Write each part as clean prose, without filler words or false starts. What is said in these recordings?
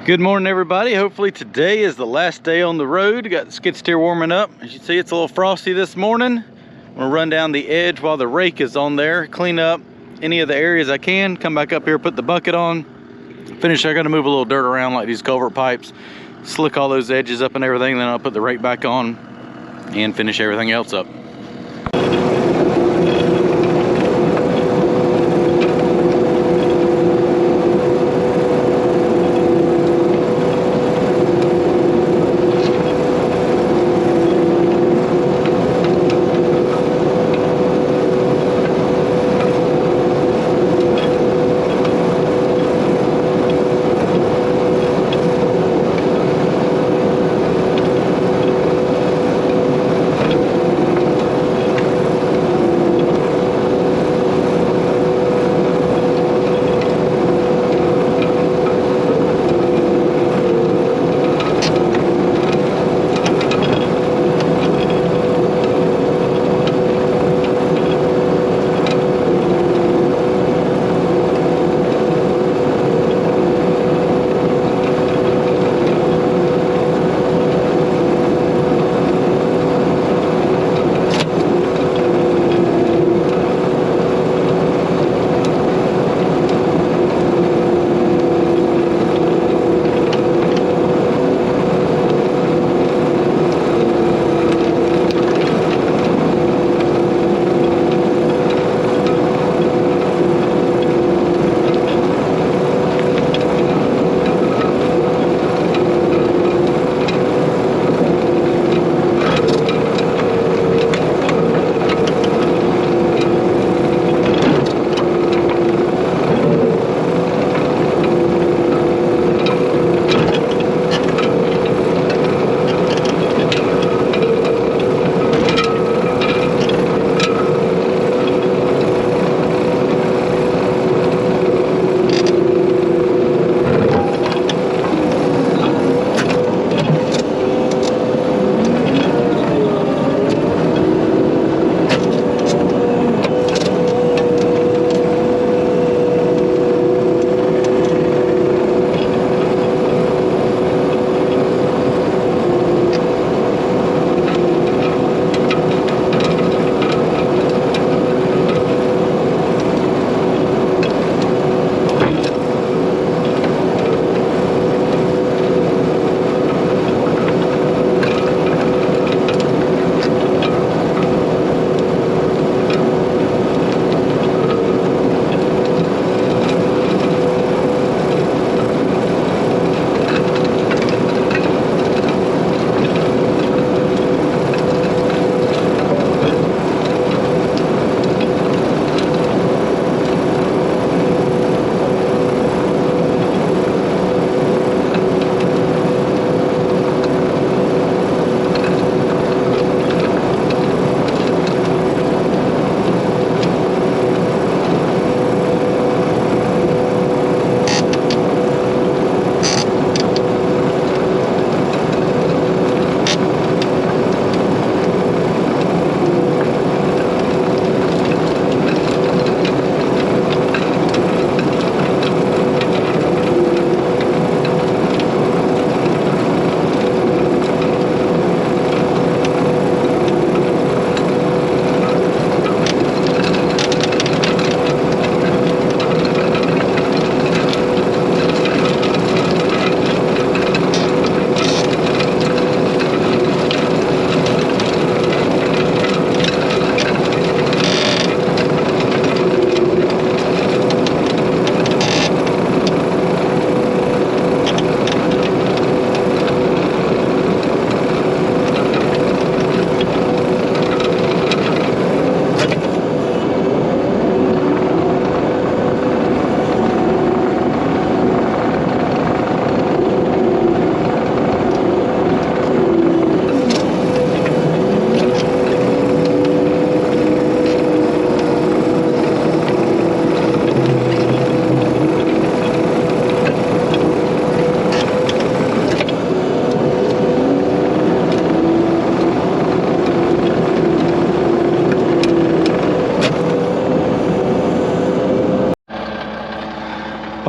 Good morning, everybody. Hopefully today is the last day on the road. Got the skid steer warming up. As you see, it's a little frosty this morning. I'm gonna run down the edge while the rake is on there, clean up any of the areas I can, come back up here, put the bucket on, finish. I gotta move a little dirt around like these culvert pipes, slick all those edges up and everything, then I'll put the rake back on and finish everything else up.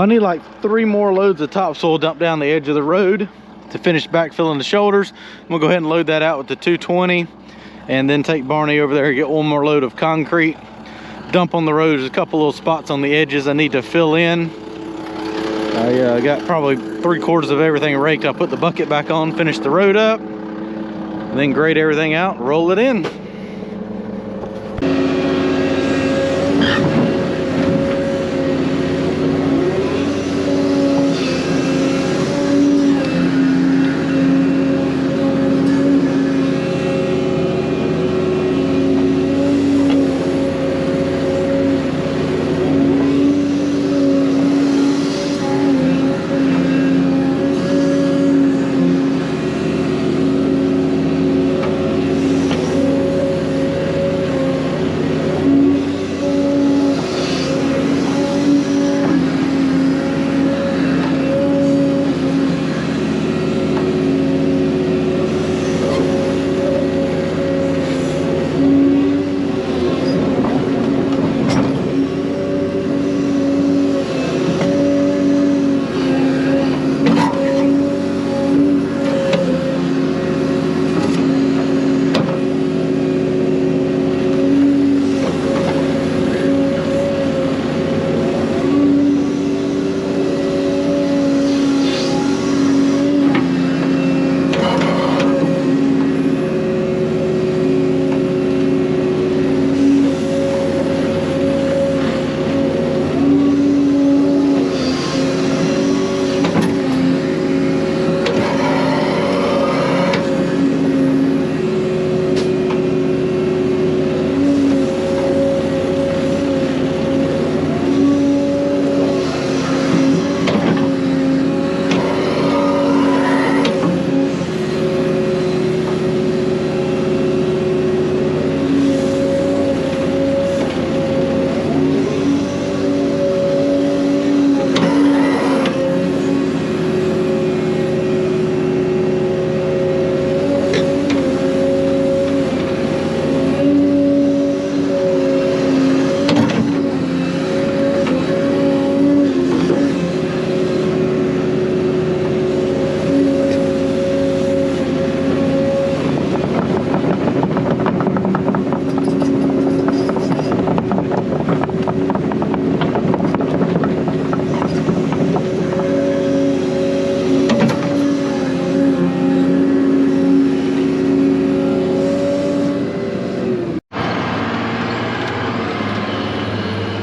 I need like 3 more loads of topsoil dumped down the edge of the road to finish backfilling the shoulders. I'm gonna go ahead and load that out with the 220 and then take Barney over there and get 1 more load of concrete. Dump on the road. There's a couple little spots on the edges I need to fill in. I got probably 3/4 of everything raked. I'll put the bucket back on, finish the road up, and then grade everything out and roll it in.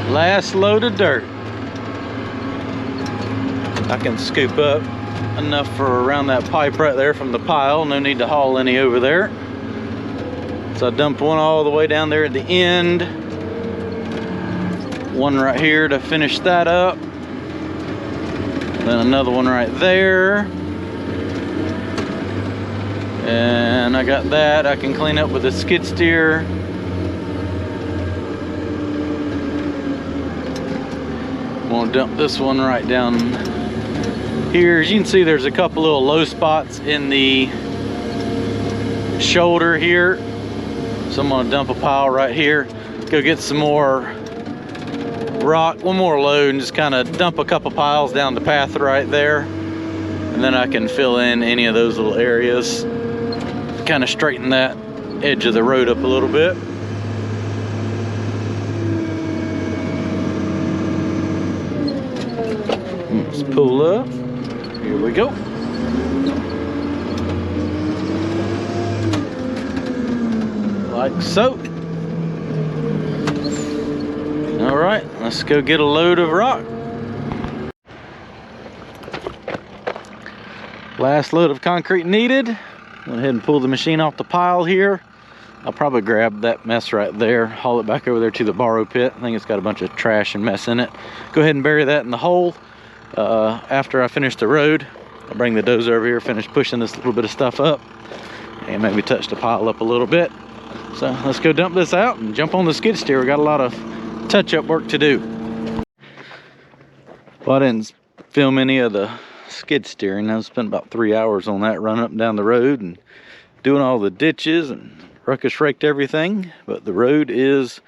Last load of dirt. I can scoop up enough for around that pipe right there from the pile. No need to haul any over there. So I dumped one all the way down there at the end. One right here to finish that up. Then another one right there. And I got that I can clean up with a skid steer. I'm gonna dump this one right down here. As you can see, there's a couple little low spots in the shoulder here. So I'm gonna dump a pile right here. Go get some more rock, 1 more load, and just kind of dump a couple piles down the path right there. And then I can fill in any of those little areas. Kind of straighten that edge of the road up a little bit. Let's pull up. Here we go. Like so. All right, let's go get a load of rock. Last load of concrete needed. Went ahead and pull the machine off the pile here. I'll probably grab that mess right there, haul it back over there to the borrow pit. I think it's got a bunch of trash and mess in it. Go ahead and bury that in the hole. After I finish the road, I'll bring the dozer over here, finish pushing this little bit of stuff up, and maybe touch the pile up a little bit. So let's go dump this out and jump on the skid steer. We got a lot of touch-up work to do. Well, I didn't film any of the skid steering. I spent about 3 hours on that, running up and down the road and doing all the ditches and ruckus raked everything. But the road is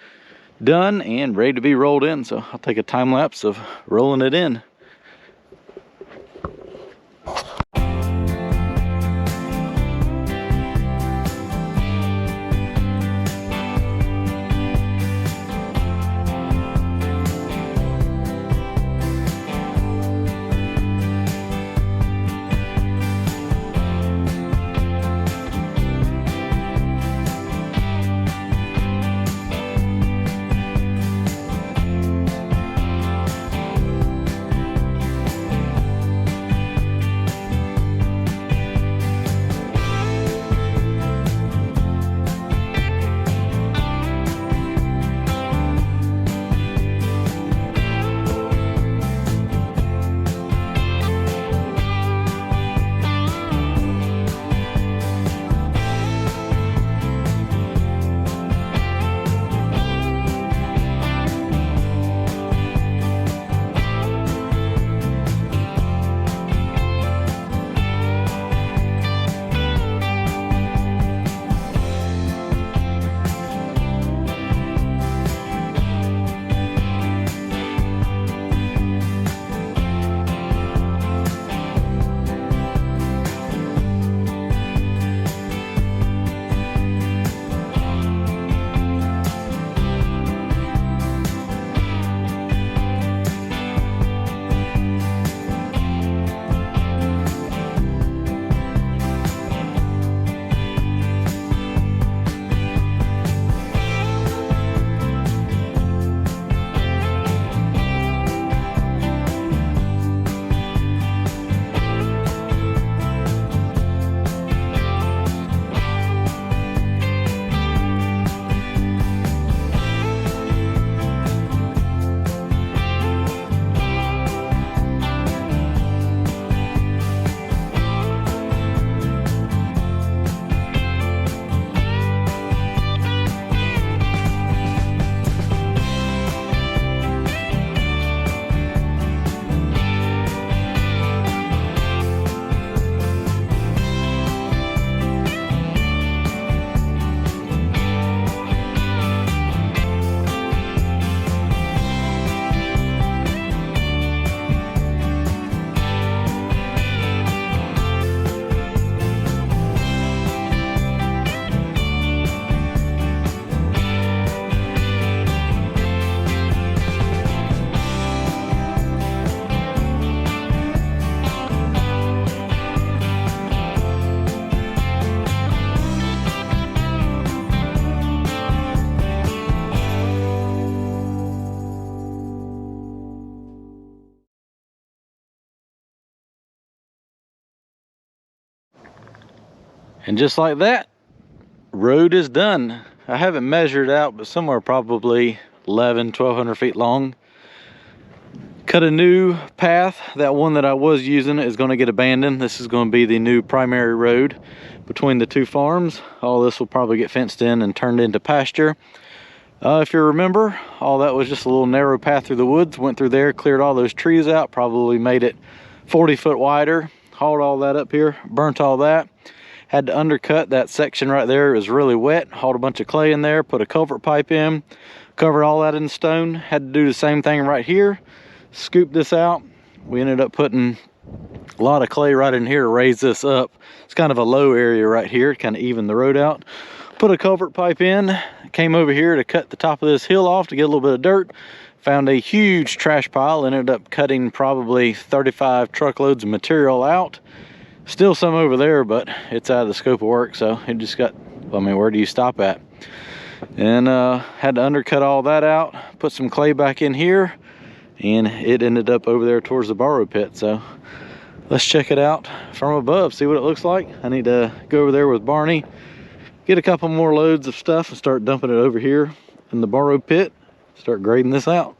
done and ready to be rolled in, so I'll take a time lapse of rolling it in. And just like that, road is done. I haven't measured out, but somewhere probably 1,200 feet long. Cut a new path. That one that I was using is going to get abandoned. This is going to be the new primary road between the two farms. All this will probably get fenced in and turned into pasture. If you remember, all that was just a little narrow path through the woods. Went through there, cleared all those trees out, probably made it 40 foot wider. Hauled all that up here, burnt all that. Had to undercut that section right there. It was really wet. Hauled a bunch of clay in there, put a culvert pipe in, covered all that in stone. Had to do the same thing right here. Scoop this out. We ended up putting a lot of clay right in here to raise this up. It's kind of a low area right here, kind of even the road out. Put a culvert pipe in, came over here to cut the top of this hill off to get a little bit of dirt. Found a huge trash pile, ended up cutting probably 35 truckloads of material out. Still some over there, but it's out of the scope of work, so it just got, I mean, where do you stop at? And had to undercut all that out, put some clay back in here, and it ended up over there towards the borrow pit. So let's check it out from above, see what it looks like. I need to go over there with Barney, get a couple more loads of stuff and start dumping it over here in the borrow pit, start grading this out.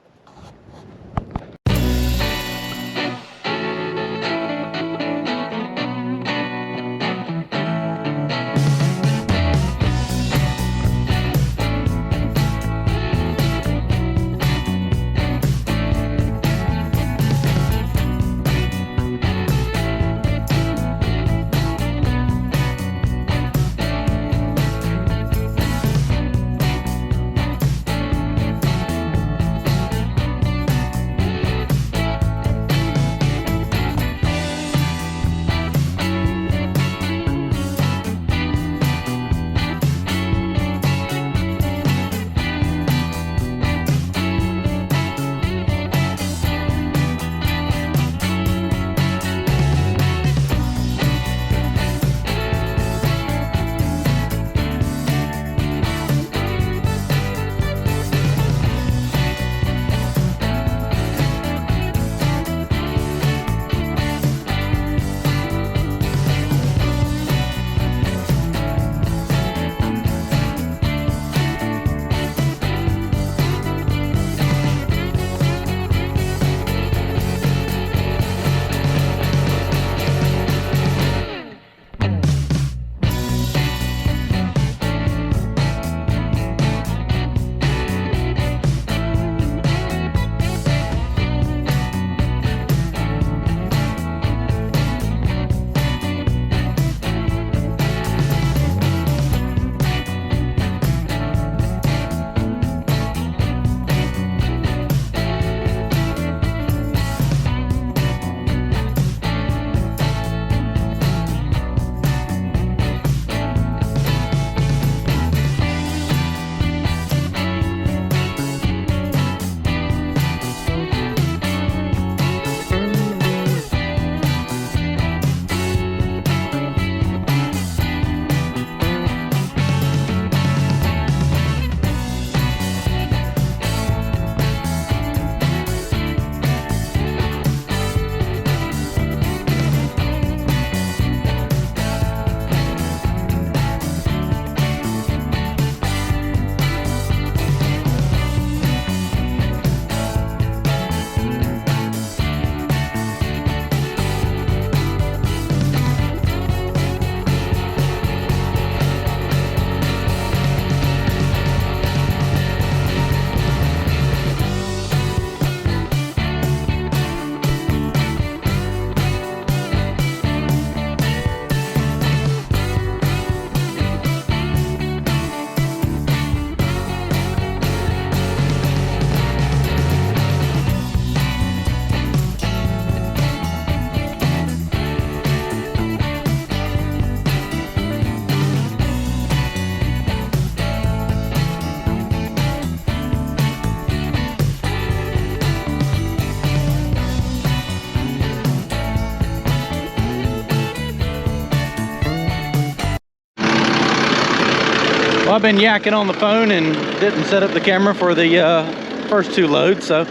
Well, I've been yakking on the phone and didn't set up the camera for the first two loads, so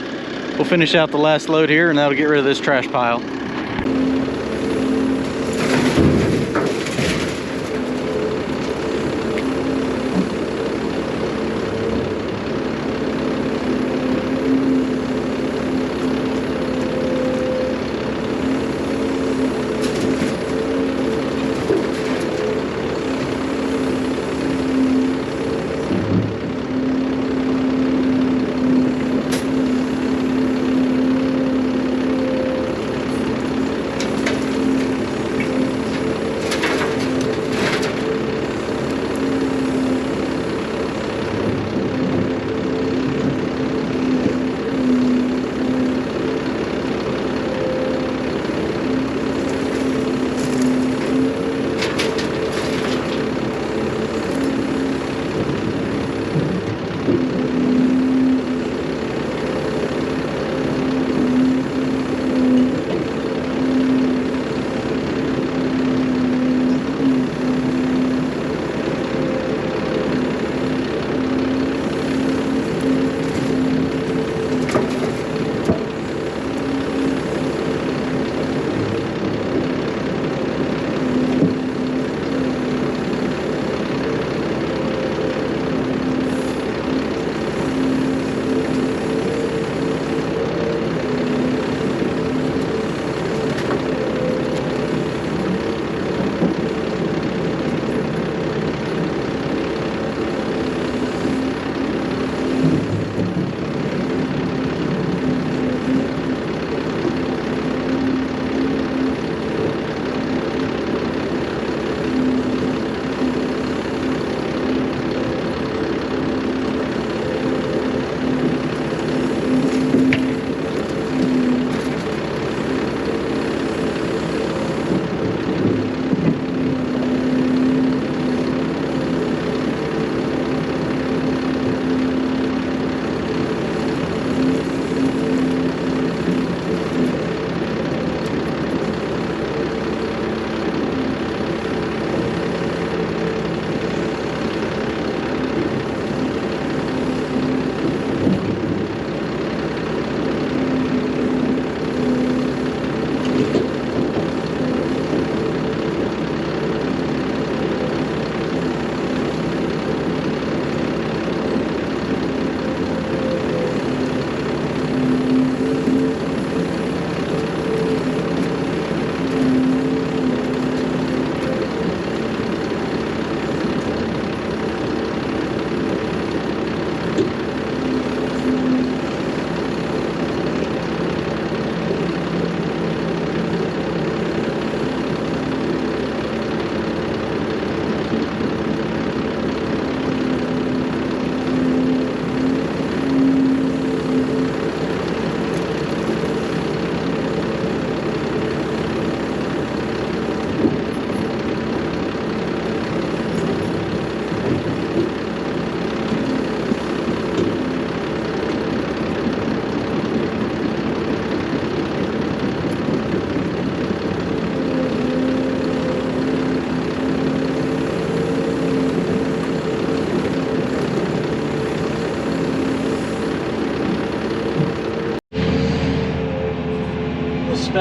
we'll finish out the last load here and that'll get rid of this trash pile.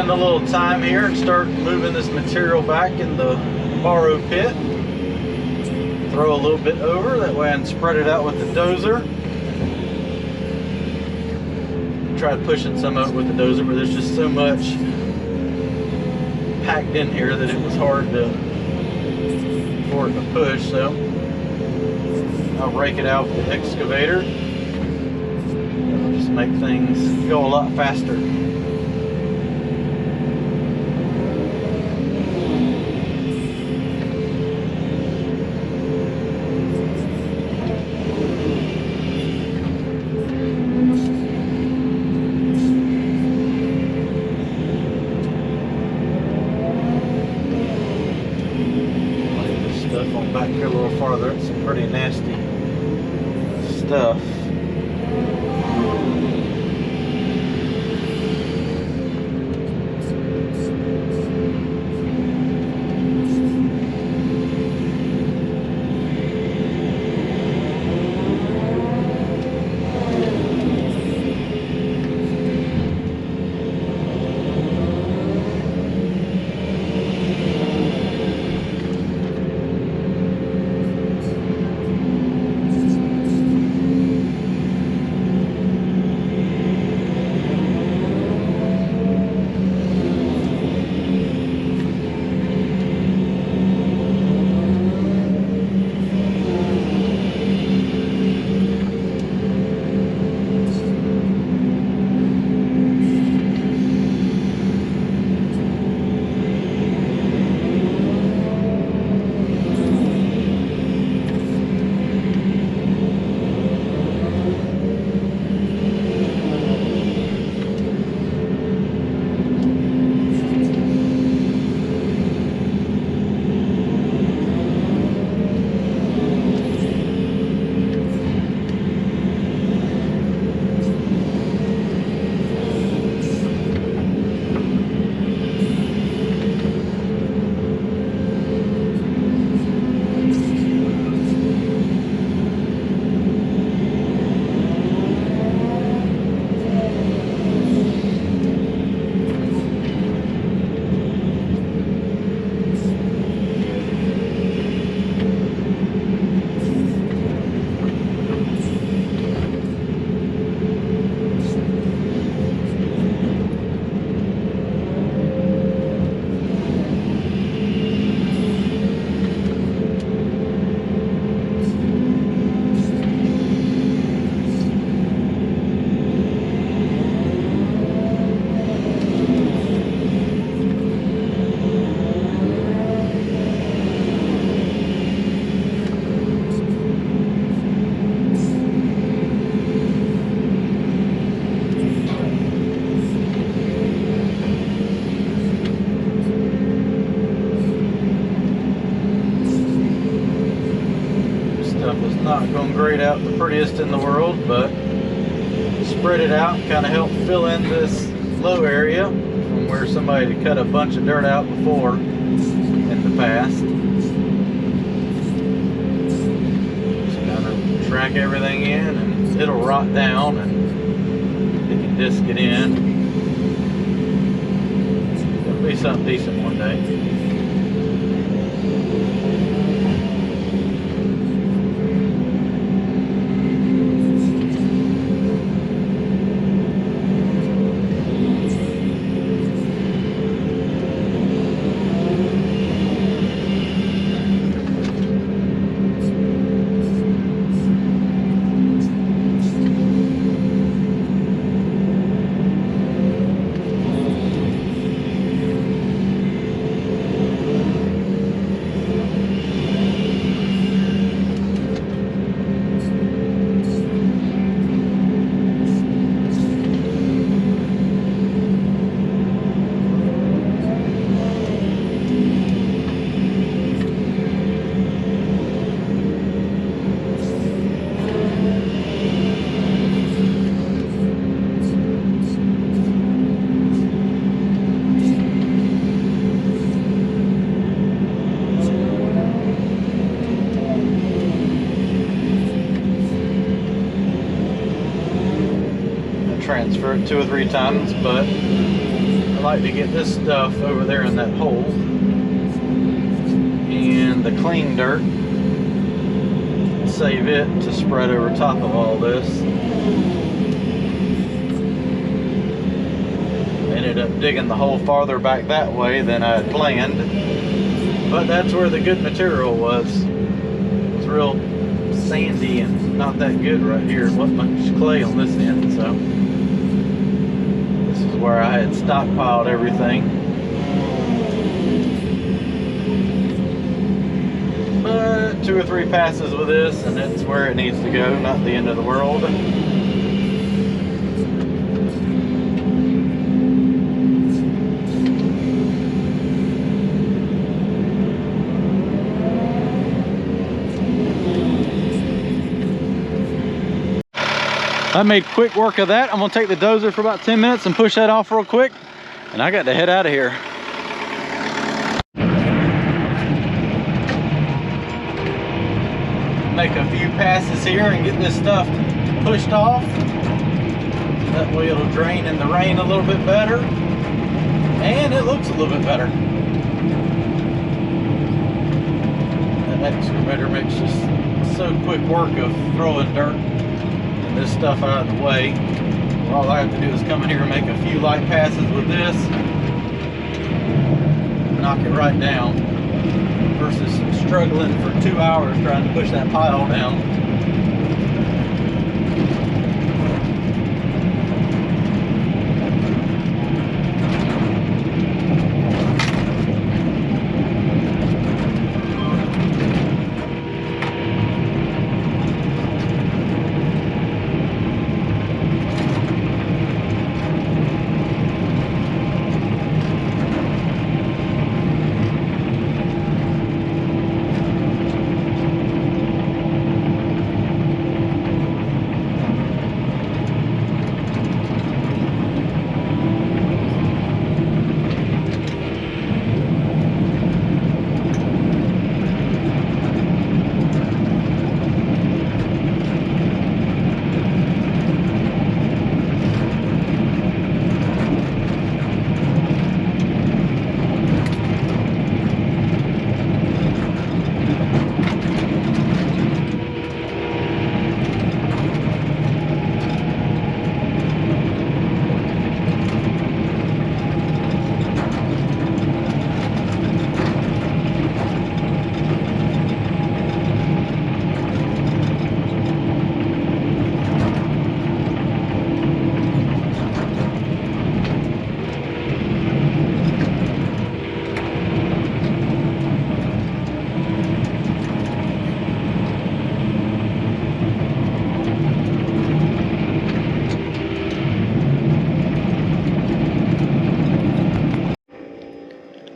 spend a little time here and start moving this material back in the borrow pit. Throw a little bit over, that way I can spread it out with the dozer. Tried pushing some of it with the dozer, but there's just so much packed in here that it was hard for it to push, so I'll rake it out with the excavator. It'll just make things go a lot faster. Back here a little farther, it's some pretty nasty stuff. Not going to grade out the prettiest in the world, but spread it out and kind of help fill in this low area from where somebody had cut a bunch of dirt out before in the past. Just kind of track everything in and it'll rot down and you can disc it in. It'll be something decent one day. Transfer it 2 or 3 times, but like to get this stuff over there in that hole, and the clean dirt, save it to spread over top of all this. Ended up digging the hole farther back that way than I had planned, but that's where the good material was. It was real sandy and not that good right here. Wasn't much clay on this end, so this is where I had stockpiled everything. But 2 or 3 passes with this and it's where it needs to go, not the end of the world. I made quick work of that. I'm gonna take the dozer for about 10 minutes and push that off real quick, and I got to head out of here. Make a few passes here and get this stuff pushed off. That way it'll drain in the rain a little bit better, and it looks a little bit better. That excavator makes just so quick work of throwing dirt and this stuff out of the way. All I have to do is come in here and make a few light passes with this, knock it right down, versus struggling for 2 hours trying to push that pile down.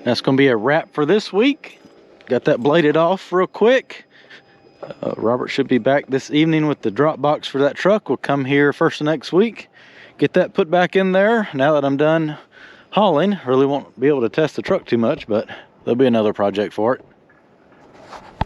That's going to be a wrap for this week. Got that bladed off real quick. Robert should be back this evening with the drop box for that truck. We'll come here first of next week, get that put back in there. Now that I'm done hauling, really won't be able to test the truck too much, but there'll be another project for it.